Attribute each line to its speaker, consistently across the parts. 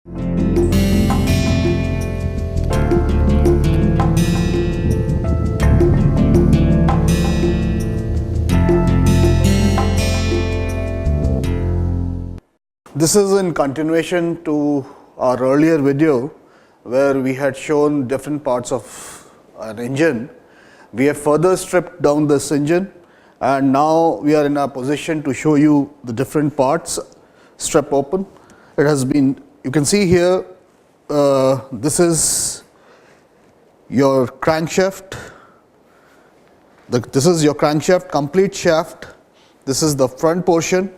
Speaker 1: This is in continuation to our earlier video where we had shown different parts of an engine. We have further stripped down this engine and now we are in a position to show you the different parts. Strip open. It has been, you can see here, this is your crankshaft. This is your crankshaft, complete shaft. This is the front portion.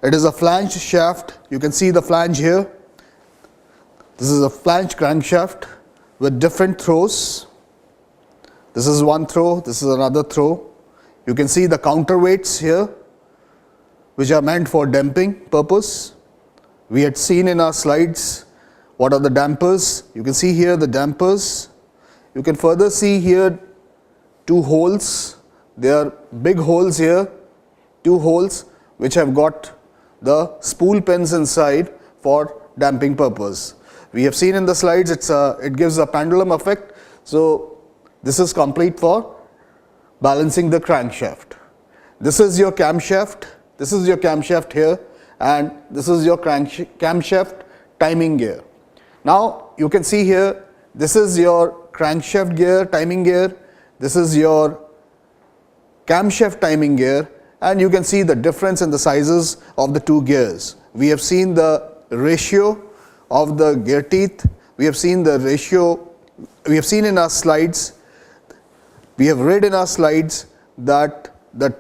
Speaker 1: It is a flanged shaft. You can see the flange here. This is a flanged crankshaft with different throws. This is one throw, this is another throw. You can see the counterweights here, which are meant for damping purpose. We had seen in our slides what are the dampers. You can see here the dampers. You can further see here two holes. There are big holes here, two holes which have got the spool pins inside for damping purpose. We have seen in the slides it gives a pendulum effect. So this is complete for balancing the crankshaft. This is your camshaft. This is your camshaft here, and this is your camshaft timing gear. Now you can see here, this is your crankshaft gear, timing gear. This is your camshaft timing gear, and you can see the difference in the sizes of the two gears. We have seen the ratio of the gear teeth. We have seen the ratio. We have seen in our slides. We have read in our slides that the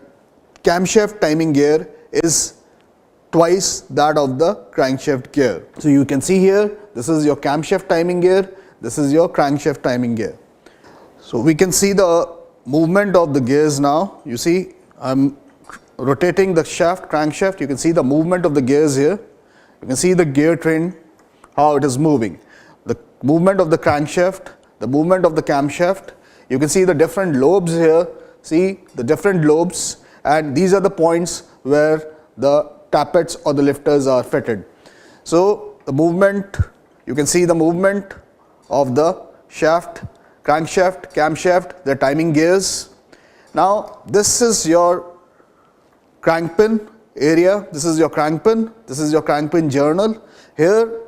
Speaker 1: camshaft timing gear is twice that of the crankshaft gear. So you can see here, this is your camshaft timing gear, this is your crankshaft timing gear. So we can see the movement of the gears now. You see, I'm rotating the shaft, crankshaft. You can see the movement of the gears here. You can see the gear train, how it is moving. The movement of the crankshaft, the movement of the camshaft. You can see the different lobes here. See the different lobes, and these are the points where the tappets or the lifters are fitted. So the movement, you can see the movement of the shaft, crankshaft, camshaft, the timing gears. Now this is your crank pin area. This is your crank pin. This is your crank pin journal. Here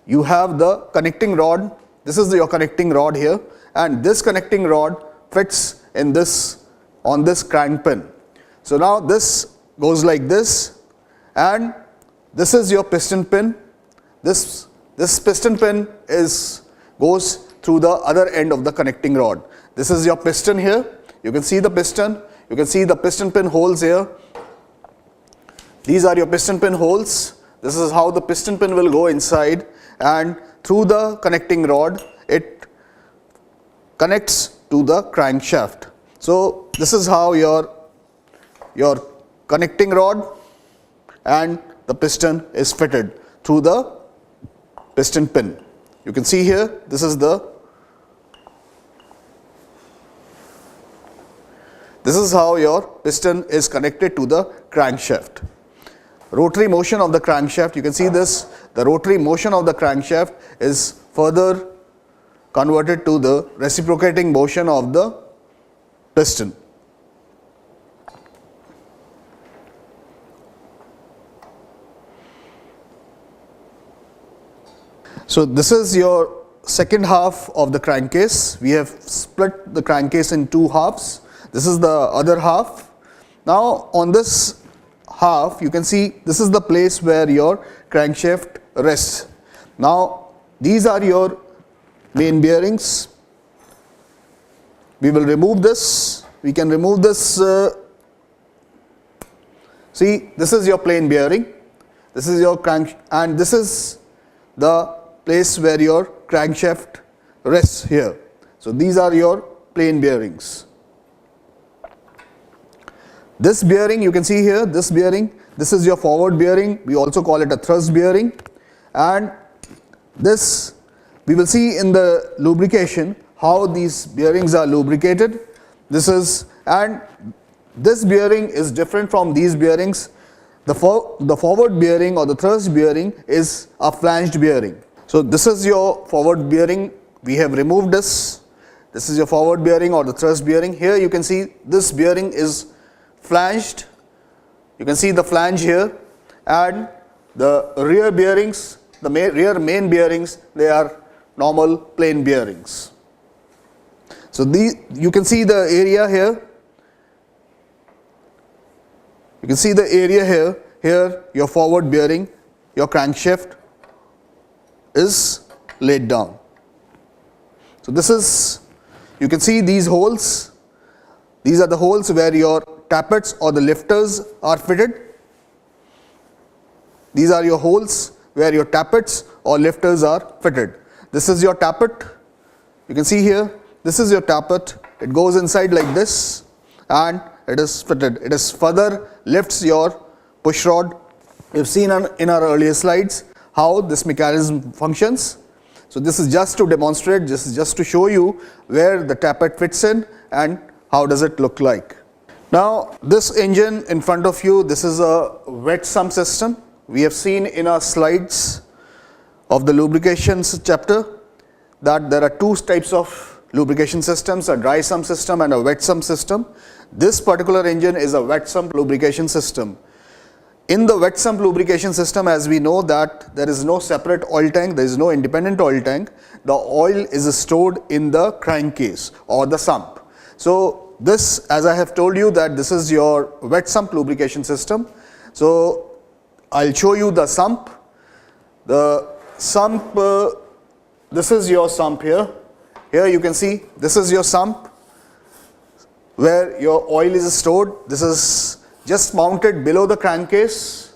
Speaker 1: you have the connecting rod. This is your connecting rod here, and this connecting rod fits in this, on this crank pin. So now this goes like this, and this is your piston pin. This piston pin goes through the other end of the connecting rod. This is your piston here. You can see the piston. You can see the piston pin holes here. These are your piston pin holes. This is how the piston pin will go inside, and through the connecting rod it connects to the crankshaft. So this is how your connecting rod and the piston is fitted through the piston pin. You can see here, this is how your piston is connected to the crankshaft. Rotary motion of the crankshaft, you can see this, the rotary motion of the crankshaft is further converted to the reciprocating motion of the piston. So this is your second half of the crankcase. We have split the crankcase in two halves. This is the other half. Now on this half, you can see this is the place where your crankshaft rests. Now these are your main bearings. We will remove this. We can remove this. See, this is your plain bearing. This is your crank, and this is the place where your crankshaft rests here. So these are your plain bearings. This bearing, you can see here, this bearing, this is your forward bearing. We also call it a thrust bearing, and this we will see in the lubrication how these bearings are lubricated. This bearing is different from these bearings. The forward bearing or the thrust bearing is a flanged bearing. So this is your forward bearing. We have removed this. This is your forward bearing or the thrust bearing. Here you can see this bearing is flanged. You can see the flange here, and the rear bearings, the rear main bearings, they are normal plain bearings. So you can see the area here. You can see the area here. Here your forward bearing, your crankshaft is laid down. So this is, you can see these holes. These are the holes where your tappets or the lifters are fitted. These are your holes where your tappets or lifters are fitted. This is your tappet. You can see here, this is your tappet. It goes inside like this and it is fitted. It is further lifts your push rod. We've seen in our earlier slides how this mechanism functions. So this is just to demonstrate, this is just to show you where the tappet fits in and how does it look like. Now this engine in front of you, this is a wet sump system. We have seen in our slides of the lubrications chapter that there are two types of lubrication systems, a dry sump system and a wet sump system. This particular engine is a wet sump lubrication system. In the wet sump lubrication system, as we know that there is no separate oil tank, there is no independent oil tank. The oil is stored in the crankcase or the sump. So this, as I have told you, that this is your wet sump lubrication system. So I'll show you the sump. The sump, this is your sump here. Here you can see this is your sump where your oil is stored. This is just mounted below the crankcase.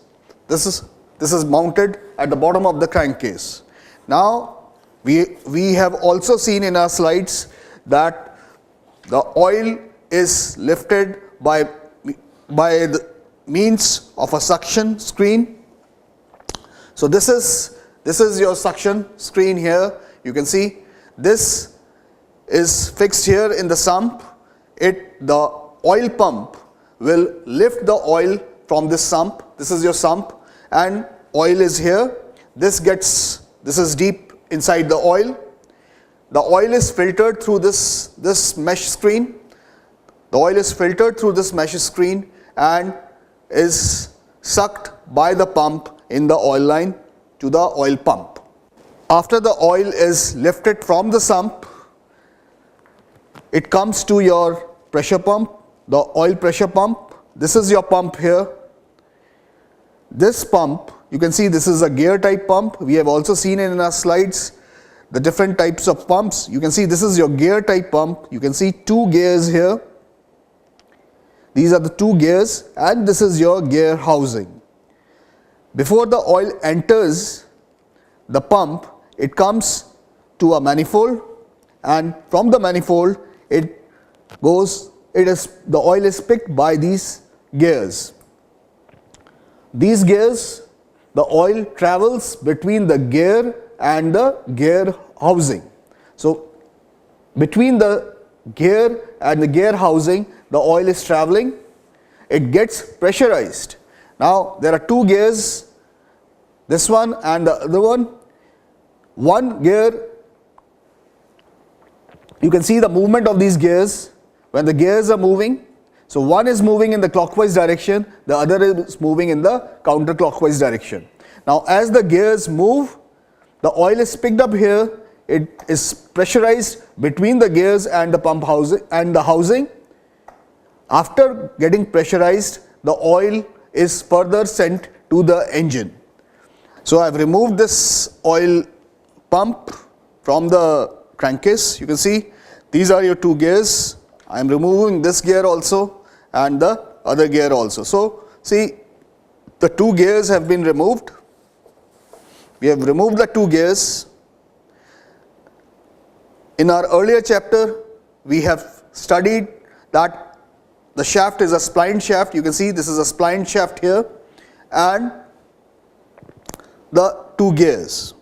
Speaker 1: This is mounted at the bottom of the crankcase. Now we have also seen in our slides that the oil is lifted by the means of a suction screen. So this is your suction screen here. You can see this is fixed here in the sump. The oil pump will lift the oil from this sump. This is your sump and oil is here. This is deep inside the oil. The oil is filtered through this mesh screen. The oil is filtered through this mesh screen and is sucked by the pump in the oil line to the oil pump. After the oil is lifted from the sump, it comes to your pressure pump, the oil pressure pump. This is your pump here. This pump, you can see this is a gear type pump. We have also seen in our slides the different types of pumps. You can see this is your gear type pump. You can see two gears here. These are the two gears and this is your gear housing. Before the oil enters the pump, it comes to a manifold and from the manifold the oil is picked by these gears. These gears, the oil travels between the gear and the gear housing. So between the gear and the gear housing, the oil is traveling. It gets pressurized. Now there are two gears, this one and the other one. One gear, you can see the movement of these gears. When the gears are moving, so one is moving in the clockwise direction, the other is moving in the counterclockwise direction. Now as the gears move, the oil is picked up here, it is pressurized between the gears and the pump housing and the housing. After getting pressurized, the oil is further sent to the engine. So I've removed this oil pump from the crankcase. You can see these are your two gears. I am removing this gear also and the other gear also. So see, the two gears have been removed. We have removed the two gears. In our earlier chapter, we have studied that the shaft is a splined shaft. You can see this is a splined shaft here and the two gears.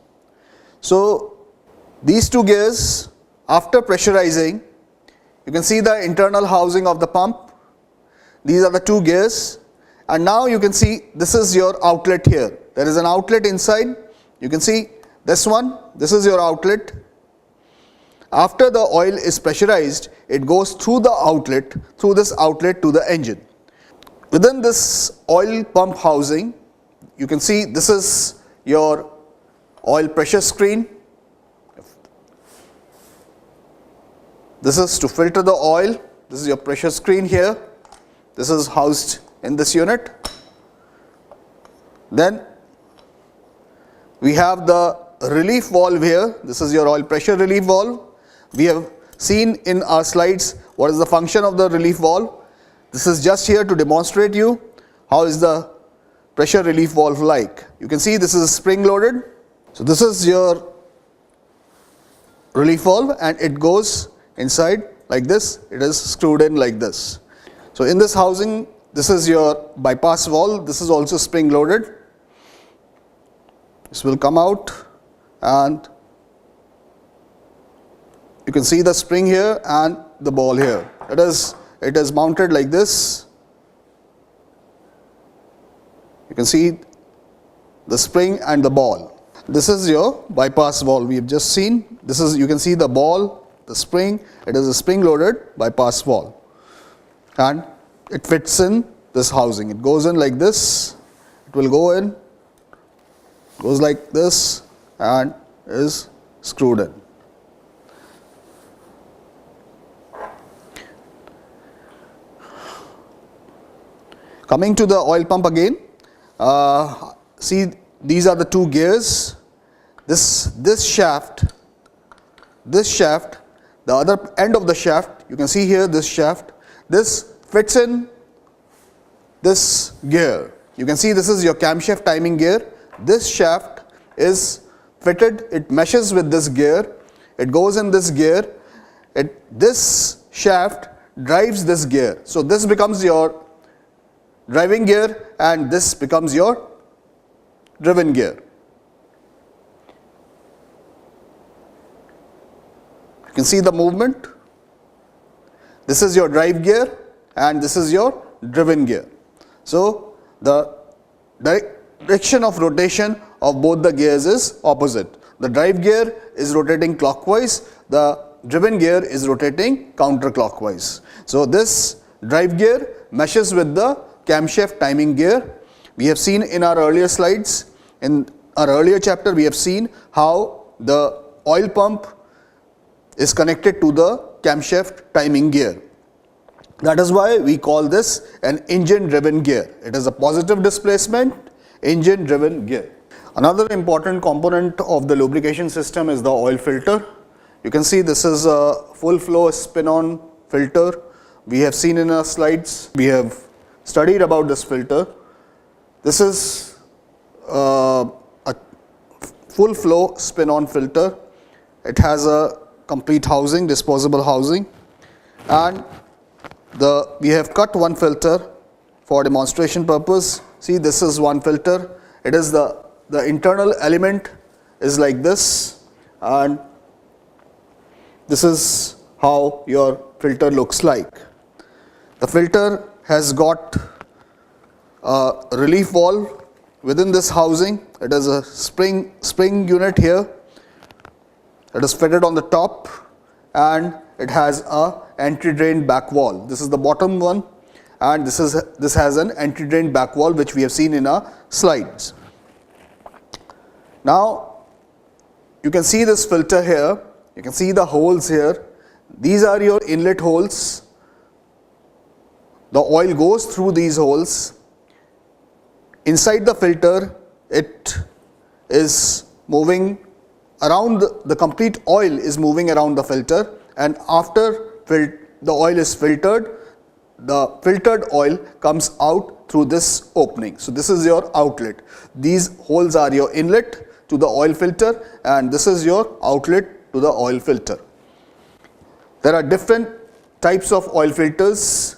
Speaker 1: So these two gears, after pressurizing, you can see the internal housing of the pump. These are the two gears And now you can see this is your outlet here. There is an outlet inside. You can see this one, this is your outlet. After the oil is pressurized, it goes through the outlet, through this outlet to the engine. Within this oil pump housing, you can see this is your oil pressure screen. This is to filter the oil. This is your pressure screen here. This is housed in this unit. Then we have the relief valve here. This is your oil pressure relief valve. We have seen in our slides what is the function of the relief valve. This is just here to demonstrate you how is the pressure relief valve like. You can see this is spring loaded. So this is your relief valve and it goes inside like this. It is screwed in like this. So in this housing, this is your bypass valve. This is also spring loaded. This will come out and you can see the spring here and the ball here. It is mounted like this. You can see the spring and the ball. This is your bypass valve we have just seen. This is, you can see the ball, the spring. It is a spring loaded bypass valve and it fits in this housing. It goes in like this. It will go in, goes like this and is screwed in. Coming to the oil pump again, see these are the two gears. This shaft, the other end of the shaft, you can see here this shaft, this fits in this gear. You can see this is your camshaft timing gear. This shaft is fitted, it meshes with this gear, it goes in this gear, this shaft drives this gear. So this becomes your driving gear and this becomes your driven gear. You can see the movement. This is your drive gear and this is your driven gear. So the direction of rotation of both the gears is opposite. The drive gear is rotating clockwise, the driven gear is rotating counterclockwise. So this drive gear meshes with the camshaft timing gear. We have seen in our earlier slides, in our earlier chapter, we have seen how the oil pump is connected to the camshaft timing gear. That is why we call this an engine driven gear. It is a positive displacement engine driven gear. Another important component of the lubrication system is the oil filter. You can see this is a full flow spin on filter. We have seen in our slides, we have studied about this filter. This is a full flow spin on filter. It has a complete housing, disposable housing, and we have cut one filter for demonstration purpose. See, this is one filter. It is the internal element is like this, and this is how your filter looks like. The filter has got a relief valve within this housing. It is a spring unit here. It is fitted on the top and it has a entry drain back valve. This is the bottom one and this has an entry drain back valve which we have seen in our slides. Now you can see this filter here. You can see the holes here. These are your inlet holes. The oil goes through these holes. Inside the filter, it is moving around, the complete oil is moving around the filter, and after the oil is filtered, the filtered oil comes out through this opening. So this is your outlet. These holes are your inlet to the oil filter and this is your outlet to the oil filter. There are different types of oil filters,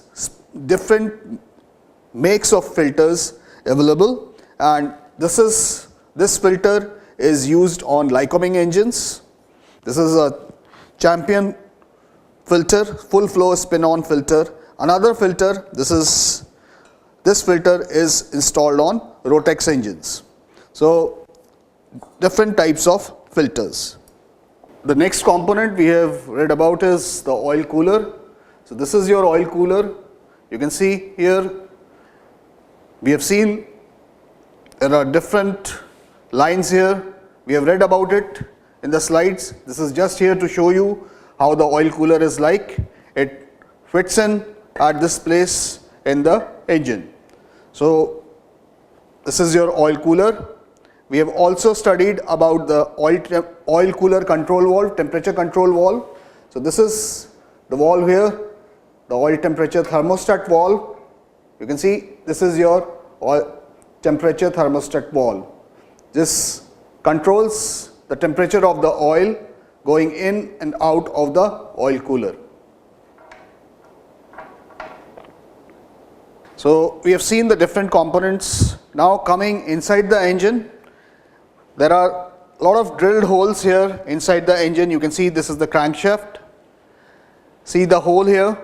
Speaker 1: different makes of filters available, and this filter is used on Lycoming engines. This is a Champion filter, full flow spin on filter. Another filter, this this filter is installed on Rotex engines. So different types of filters. The next component we have read about is the oil cooler. So this is your oil cooler. You can see here we have seen there are different lines here. We have read about it in the slides. This is just here to show you how the oil cooler is like. It fits in at this place in the engine. So this is your oil cooler. We have also studied about the oil cooler control valve, temperature control valve. So this is the valve here, the oil temperature thermostat valve. You can see this is your oil temperature thermostat valve. This controls the temperature of the oil going in and out of the oil cooler. So we have seen the different components. Now coming inside the engine, there are a lot of drilled holes here inside the engine. You can see this is the crankshaft. See the hole here.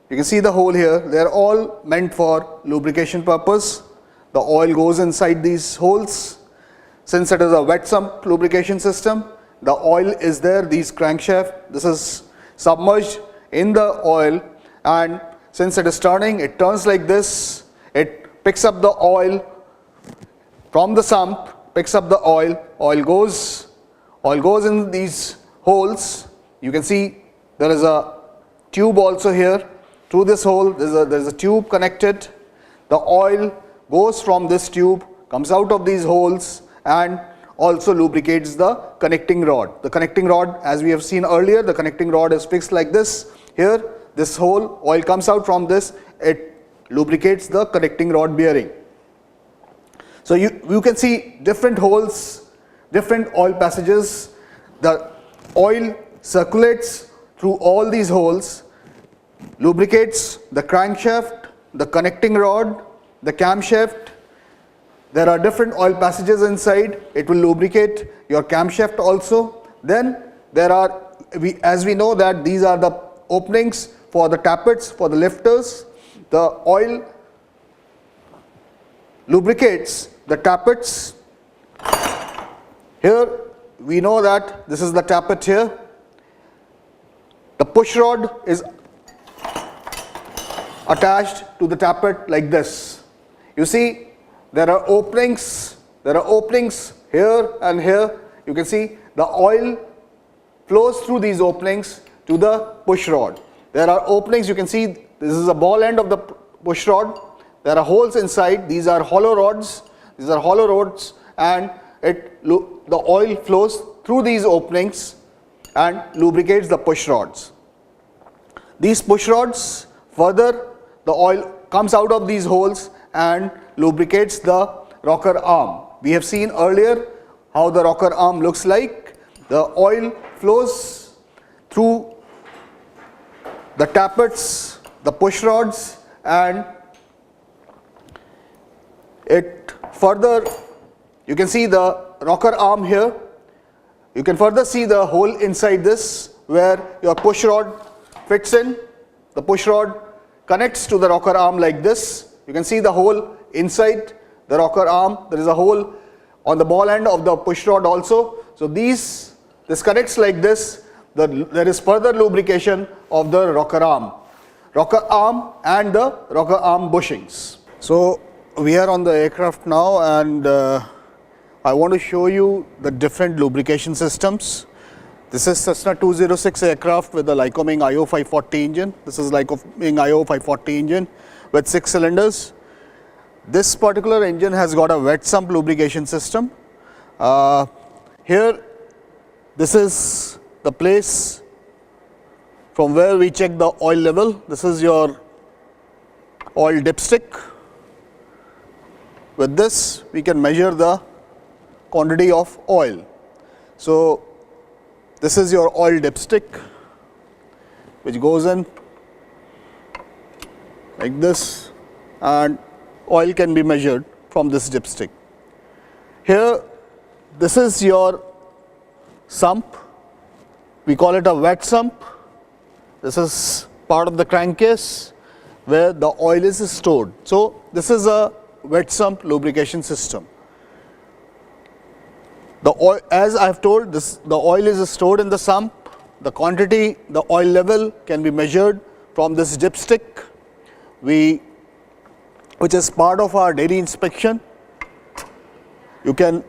Speaker 1: You can see the hole here. They are all meant for lubrication purpose. The oil goes inside these holes. Since it is a wet sump lubrication system, the oil is there, these crankshaft, this is submerged in the oil, and since it is turning, it turns like this. It picks up the oil from the sump, picks up the oil goes in these holes. You can see there is a tube also here. Through this hole, there is a tube connected. The oil goes from this tube, comes out of these holes, and also lubricates the connecting rod. The connecting rod, as we have seen earlier, the connecting rod is fixed like this. Here, this hole, oil comes out from this, it lubricates the connecting rod bearing. So you can see different holes, different oil passages. The oil circulates through all these holes, lubricates the crankshaft, the connecting rod, the camshaft. There are different oil passages inside. It will lubricate your camshaft also. Then there are, as we know that these are the openings for the tappets, for the lifters. The oil lubricates the tappets. Here we know that this is the tappet here. The push rod is attached to the tappet like this. You see, there are openings here and here. You can see the oil flows through these openings to the push rod. There are openings, you can see this is a ball end of the push rod. There are holes inside. These are hollow rods. And the oil flows through these openings and lubricates the push rods. These push rods, further the oil comes out of these holes and lubricates the rocker arm. We have seen earlier how the rocker arm looks like. The oil flows through the tappets, the push rods, and it further, you can see the rocker arm here. You can further see the hole inside this where your push rod fits in. The push rod connects to the rocker arm like this. You can see the hole inside the rocker arm. There is a hole on the ball end of the push rod also. So this connects like this. There is further lubrication of the rocker arm and the rocker arm bushings. So we are on the aircraft now, and I want to show you the different lubrication systems. This is Cessna 206 aircraft with the Lycoming IO540 engine. This is Lycoming IO540 engine with 6 cylinders. This particular engine has got a wet sump lubrication system. Here, this is the place from where we check the oil level. This is your oil dipstick. With this, we can measure the quantity of oil. So this is your oil dipstick, which goes in like this, and oil can be measured from this dipstick. Here, this is your sump. We call it a wet sump. This is part of the crankcase. where the oil is stored. So, this is a wet sump lubrication system. The oil, as I have told, the oil is stored in the sump. The quantity, the oil level can be measured from this dipstick, which is part of our daily inspection. You can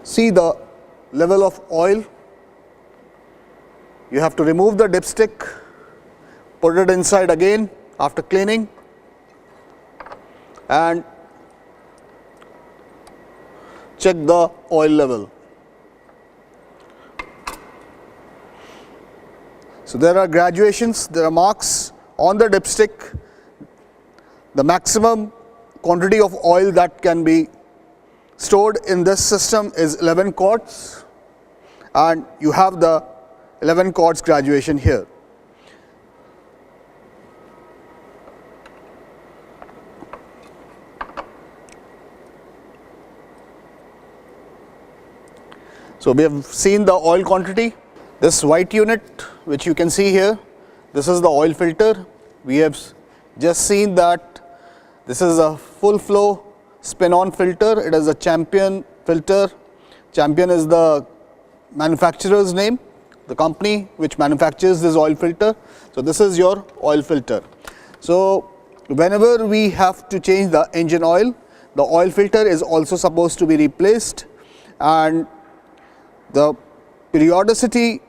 Speaker 1: see the level of oil. You have to remove the dipstick, put it inside again after cleaning, and check the oil level. So, there are graduations, there are marks on the dipstick. The maximum quantity of oil that can be stored in this system is 11 quarts, and you have the 11 quarts graduation here. So, we have seen the oil quantity. This white unit which you can see here, this is the oil filter. We have just seen that this is a full flow spin on filter. It is a Champion filter. Champion is the manufacturer's name, the company which manufactures this oil filter. So, this is your oil filter. So, whenever we have to change the engine oil, the oil filter is also supposed to be replaced, and the periodicity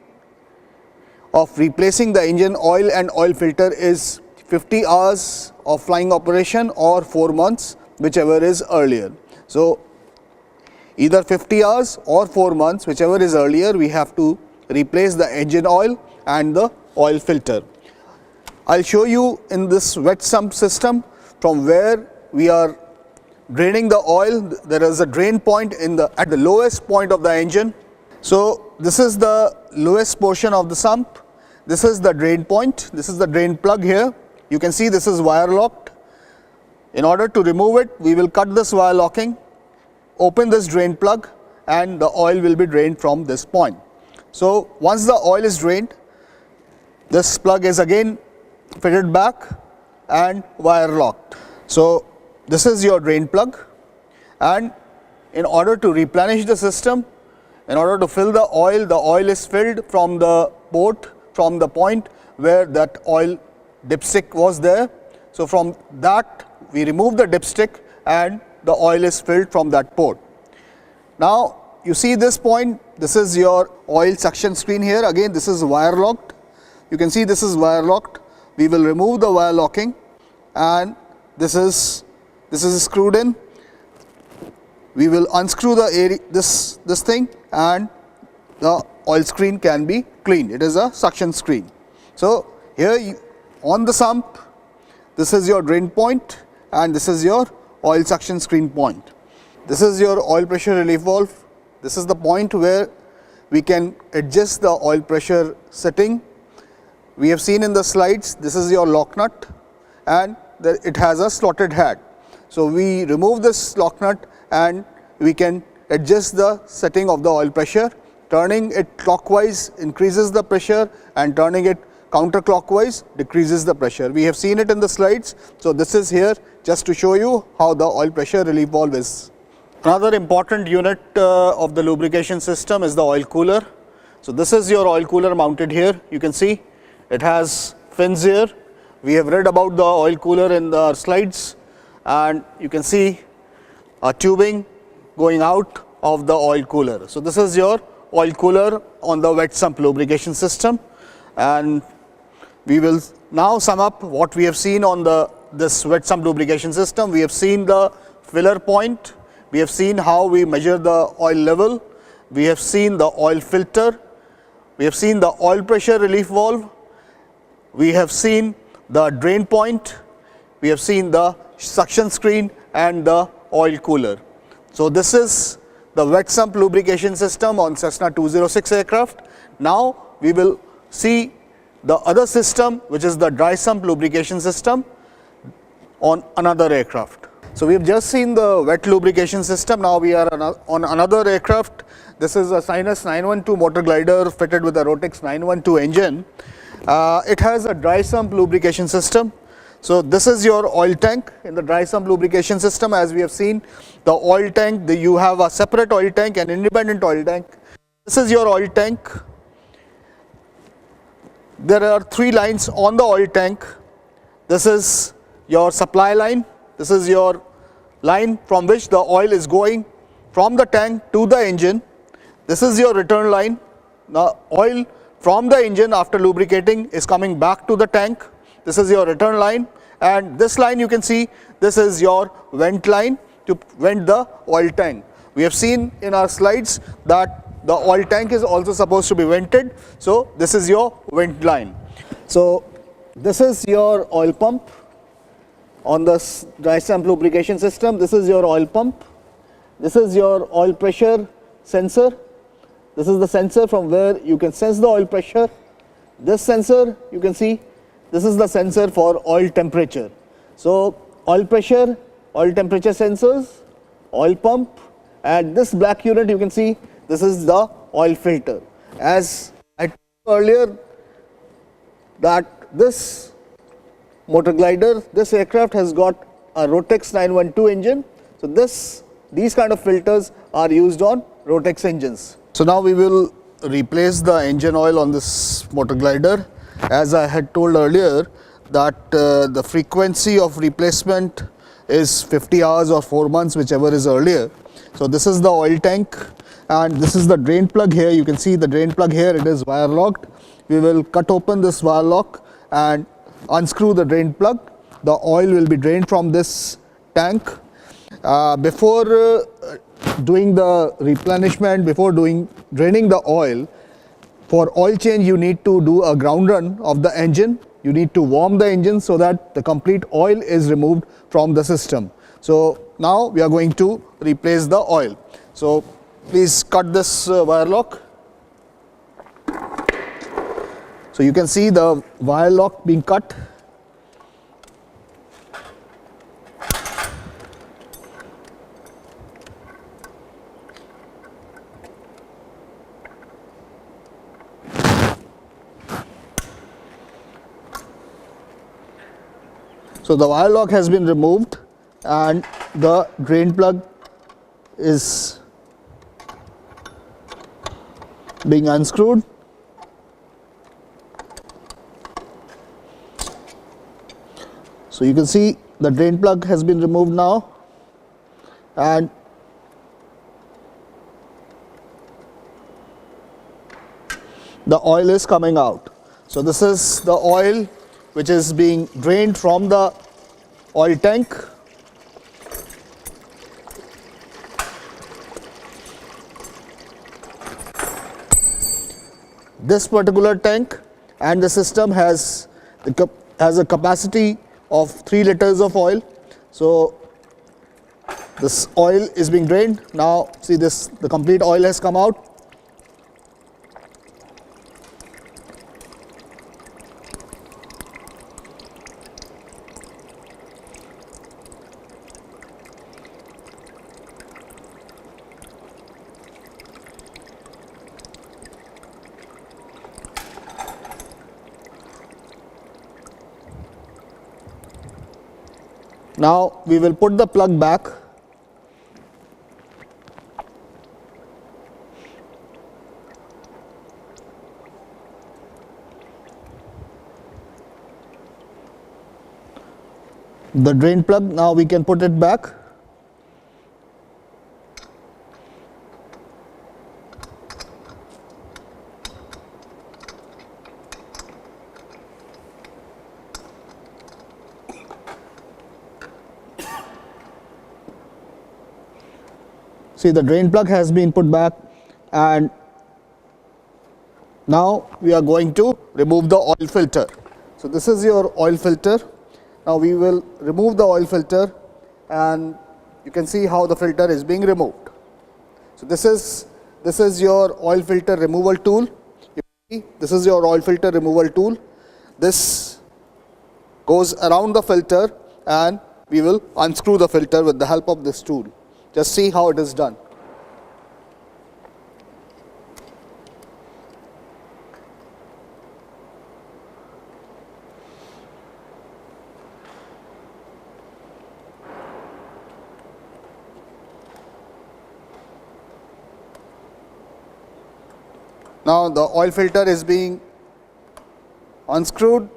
Speaker 1: of replacing the engine oil and oil filter is 50 hours of flying operation or 4 months, whichever is earlier. So, either 50 hours or 4 months, whichever is earlier, we have to replace the engine oil and the oil filter. I will show you in this wet sump system from where we are draining the oil. There is a drain point at the lowest point of the engine. So, this is the lowest portion of the sump. This is the drain point. This is the drain plug here. You can see this is wire locked. In order to remove it, we will cut this wire locking, open this drain plug, and the oil will be drained from this point. So, once the oil is drained, this plug is again fitted back and wire locked. So, this is your drain plug, and in order to replenish the system, in order to fill the oil is filled from the port, from the point where that oil dipstick was there. So, from that we remove the dipstick and the oil is filled from that port. Now, you see this point, this is your oil suction screen here. Again, this is wire locked. You can see this is wire locked. We will remove the wire locking, and this is screwed in. We will unscrew the area, this thing, and the oil screen can be cleaned. It is a suction screen. So, here on the sump, this is your drain point and this is your oil suction screen point. This is your oil pressure relief valve. This is the point where we can adjust the oil pressure setting. We have seen in the slides, this is your lock nut, and it has a slotted head. So, we remove this lock nut and we can adjust the setting of the oil pressure. Turning it clockwise increases the pressure, and turning it counterclockwise decreases the pressure. We have seen it in the slides. So, this is here just to show you how the oil pressure relief valve is. Another important unit of the lubrication system is the oil cooler. So, this is your oil cooler mounted here. You can see it has fins here. We have read about the oil cooler in the slides, and you can see a tubing going out of the oil cooler. So, this is your oil cooler on the wet sump lubrication system, and we will now sum up what we have seen on this wet sump lubrication system. We have seen the filler point, we have seen how we measure the oil level, we have seen the oil filter, we have seen the oil pressure relief valve, we have seen the drain point, we have seen the suction screen and the oil cooler. So, this is the wet sump lubrication system on Cessna 206 aircraft. Now, we will see the other system, which is the dry sump lubrication system on another aircraft. So, we have just seen the wet lubrication system. Now, we are on another aircraft. This is a Sinus 912 motor glider fitted with a Rotex 912 engine, It has a dry sump lubrication system. So this is your oil tank in the dry sump lubrication system. As we have seen, the oil tank, you have a separate oil tank and independent oil tank. This is your oil tank. There are 3 lines on the oil tank. This is your supply line. This is your line from which the oil is going from the tank to the engine. This is your return line. The oil from the engine after lubricating is coming back to the tank. This is your return line, and this line you can see, this is your vent line to vent the oil tank. We have seen in our slides that the oil tank is also supposed to be vented, so this is your vent line. So this is your oil pump on the dry sump lubrication system. This is your oil pump. This is your oil pressure sensor. This is the sensor from where you can sense the oil pressure. This sensor you can see, this is the sensor for oil temperature. So oil pressure, oil temperature sensors, oil pump, and this black unit you can see, this is the oil filter. As I told earlier that this motor glider, this aircraft has got a Rotex 912 engine. So these kind of filters are used on Rotex engines. So now we will replace the engine oil on this motor glider. As I had told earlier that the frequency of replacement is 50 hours or 4 months, whichever is earlier. So this is the oil tank, and this is the drain plug here. You can see the drain plug here, it is wire locked. We will cut open this wire lock and unscrew the drain plug. The oil will be drained from this tank. Before doing the replenishment, before draining the oil, for oil change you need to do a ground run of the engine. You need to warm the engine so that the complete oil is removed from the system. So now we are going to replace the oil. So please cut this wire lock. So you can see the wire lock being cut. So the wire lock has been removed and the drain plug is being unscrewed. So you can see the drain plug has been removed now, and the oil is coming out. So this is the oil which is being drained from the oil tank. This particular tank and the system has a capacity of 3 liters of oil. So this oil is being drained. Now see this, the complete oil has come out. Now we will put the plug back. The drain plug, now we can put it back. See, the drain plug has been put back, and now we are going to remove the oil filter. So this is your oil filter. Now we will remove the oil filter, and you can see how the filter is being removed. So this is your oil filter removal tool. This is your oil filter removal tool. This goes around the filter, and we will unscrew the filter with the help of this tool. Just see how it is done. Now the oil filter is being unscrewed.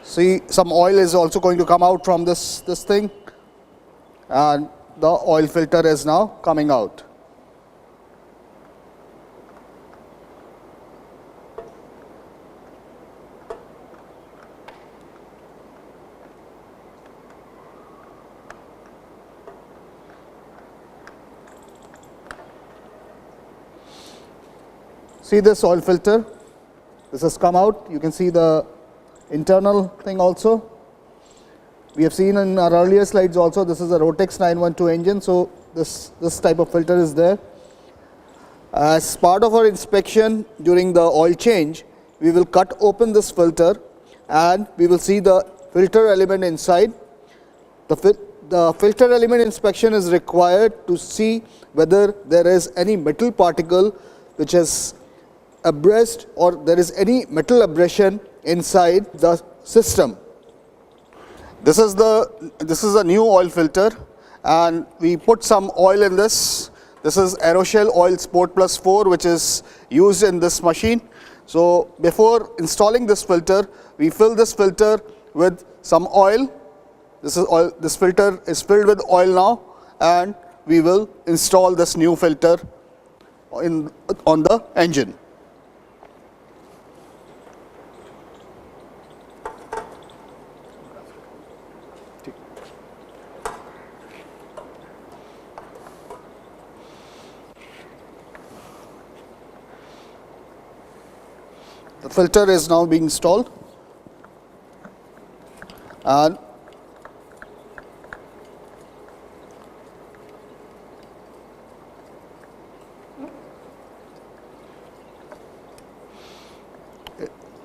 Speaker 1: See, some oil is also going to come out from this thing, and the oil filter is now coming out. See this oil filter, this has come out. You can see the internal thing also. We have seen in our earlier slides also, this is a Rotex 912 engine, so this type of filter is there. As part of our inspection during the oil change, we will cut open this filter and we will see the filter element inside. The filter element inspection is required to see whether there is any metal particle which is abrased or there is any metal abrasion inside the system. This is a new oil filter, and we put some oil in this. This is Aeroshell Oil Sport Plus 4, which is used in this machine. So before installing this filter, we fill this filter with some oil. This filter is filled with oil now, and we will install this new filter on the engine. The filter is now being installed, and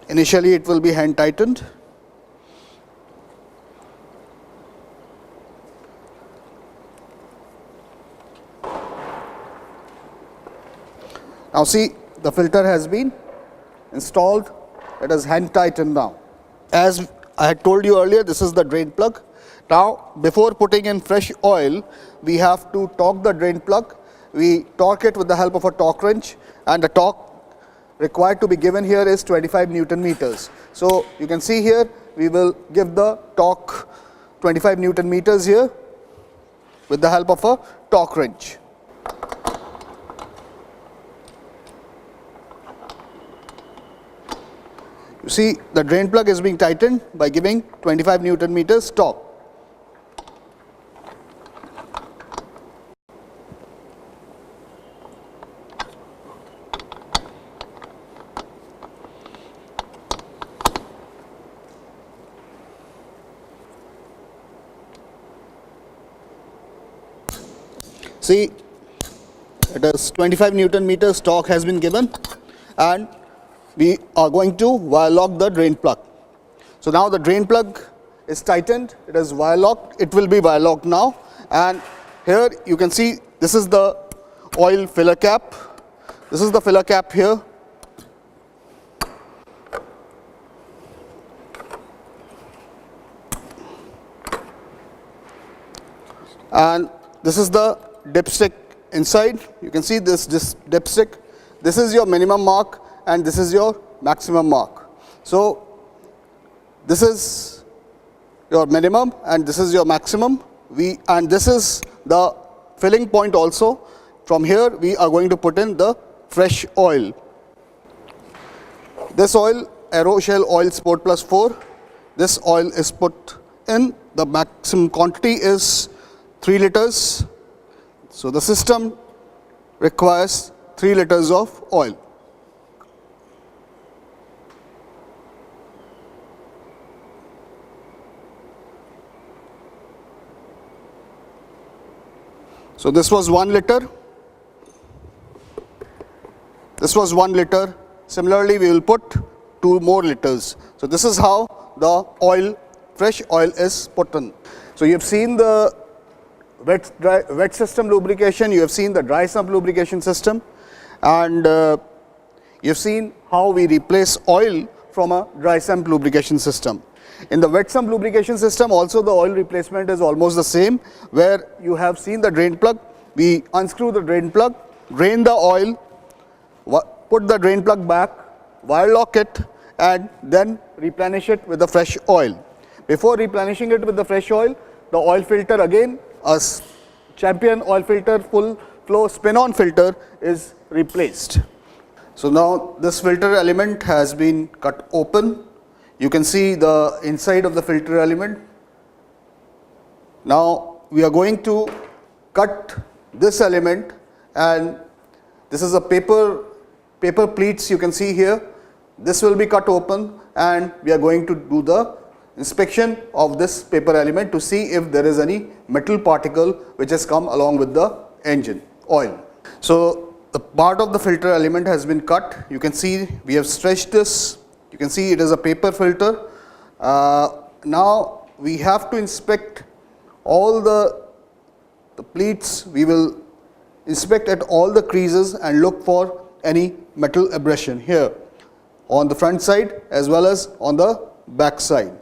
Speaker 1: initially it will be hand tightened. Now see, the filter has been installed, it is hand tightened now. As I had told you earlier, this is the drain plug. Now before putting in fresh oil, we have to torque the drain plug. We torque it with the help of a torque wrench, and the torque required to be given here is 25 Newton meters. So you can see here, we will give the torque 25 Newton meters here with the help of a torque wrench. You see, the drain plug is being tightened by giving 25 Newton meters torque. See, it is 25 Newton meters torque has been given, and we are going to wire lock the drain plug. So now the drain plug is tightened, it is wire locked, it will be wire locked now, and here you can see this is the oil filler cap. This is the filler cap here. And this is the dipstick inside. You can see this dipstick. This is your minimum mark and this is your maximum mark. So this is your minimum and this is your maximum. And this is the filling point also. From here we are going to put in the fresh oil. This oil, Aeroshell Oil Sport Plus 4, this oil is put in. The maximum quantity is 3 liters. So the system requires 3 liters of oil. So this was 1 liter. This was 1 liter. Similarly, we will put 2 more liters. So this is how the oil, fresh oil is put in. So you have seen the wet system lubrication, you have seen the dry sump lubrication system, and you have seen how we replace oil from a dry sump lubrication system. In the wet sump lubrication system also the oil replacement is almost the same, where you have seen the drain plug. We unscrew the drain plug, drain the oil, put the drain plug back, wire lock it, and then replenish it with the fresh oil. Before replenishing it with the fresh oil, the oil filter, again a Champion oil filter full flow spin-on filter, is replaced. So now this filter element has been cut open. You can see the inside of the filter element. Now we are going to cut this element, and this is a paper pleats you can see here. This will be cut open, and we are going to do the inspection of this paper element to see if there is any metal particle which has come along with the engine oil. So the part of the filter element has been cut. You can see we have stretched this. You can see it is a paper filter. Now we have to inspect all the pleats. We will inspect at all the creases and look for any metal abrasion here on the front side as well as on the back side.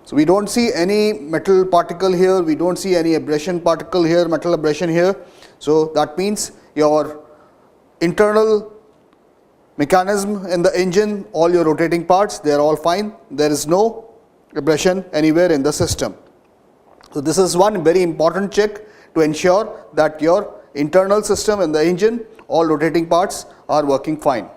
Speaker 1: So we don't see any metal particle here, we don't see any abrasion particle here, metal abrasion here. So that means your internal mechanism in the engine, all your rotating parts, they are all fine. There is no abrasion anywhere in the system. So this is one very important check to ensure that your internal system in the engine, all rotating parts are working fine.